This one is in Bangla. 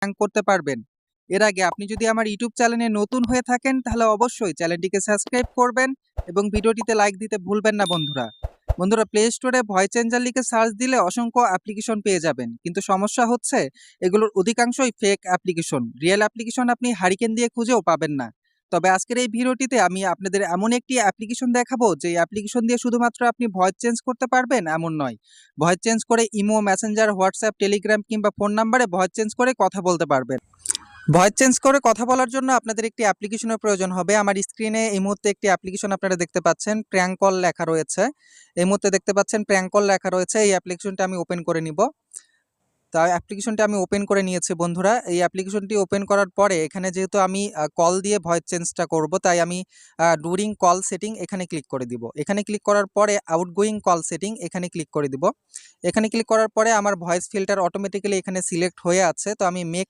র্যাঙ্ক করতে পারবেন। এর আগে আপনি যদি আমার ইউটিউব চ্যানেলে নতুন হয়ে থাকেন তাহলে অবশ্যই চ্যানেলটিকে সাবস্ক্রাইব করবেন এবং ভিডিওটিতে লাইক দিতে ভুলবেন না বন্ধুরা। বন্ধুরা, প্লে স্টোরে ভয়েস চেঞ্জার লিখে সার্চ দিলে অসংখ্য অ্যাপ্লিকেশন পেয়ে যাবেন, কিন্তু সমস্যা হচ্ছে এগুলোর অধিকাংশই ফেক অ্যাপ্লিকেশন। রিয়েল অ্যাপ্লিকেশন আপনি হারিকেন দিয়ে খুঁজেও পাবেন না। তবে আজকের এই ভিডিওটিতে আমি আপনাদের এমন একটি অ্যাপ্লিকেশন দেখাবো যে অ্যাপ্লিকেশন দিয়ে শুধুমাত্র আপনি ভয়েস চেঞ্জ করতে পারবেন এমন নয়, ভয়েস চেঞ্জ করে ইমো, মেসেঞ্জার, হোয়াটসঅ্যাপ, টেলিগ্রাম কিংবা ফোন নাম্বারে ভয়েস চেঞ্জ করে কথা বলতে পারবেন। ভয়েস চেঞ্জ করে কথা বলার জন্য আপনাদের একটি অ্যাপ্লিকেশনের প্রয়োজন হবে। আমার স্ক্রিনে এই মুহূর্তে একটি অ্যাপ্লিকেশন আপনারা দেখতে পাচ্ছেন, প্র্যাঙ্ক কল লেখা রয়েছে। এই মুহূর্তে দেখতে পাচ্ছেন প্র্যাঙ্ক কল লেখা রয়েছে। এই অ্যাপ্লিকেশনটা আমি ওপেন করে নিব। তাই অ্যাপ্লিকেশনটা আমি ওপেন করে নিয়েছি বন্ধুরা। এই অ্যাপ্লিকেশনটি ওপেন করার পরে এখানে যেহেতু আমি কল দিয়ে ভয়েস চেঞ্জটা করব, তাই আমি ডুরিং কল সেটিং এখানে ক্লিক করে দিব। এখানে ক্লিক করার পরে আউটগোয়িং কল সেটিং এখানে ক্লিক করে দিব। এখানে ক্লিক করার পরে আমার ভয়েস ফিল্টার অটোমেটিক্যালি এখানে সিলেক্ট হয়ে আছে, তো আমি মেক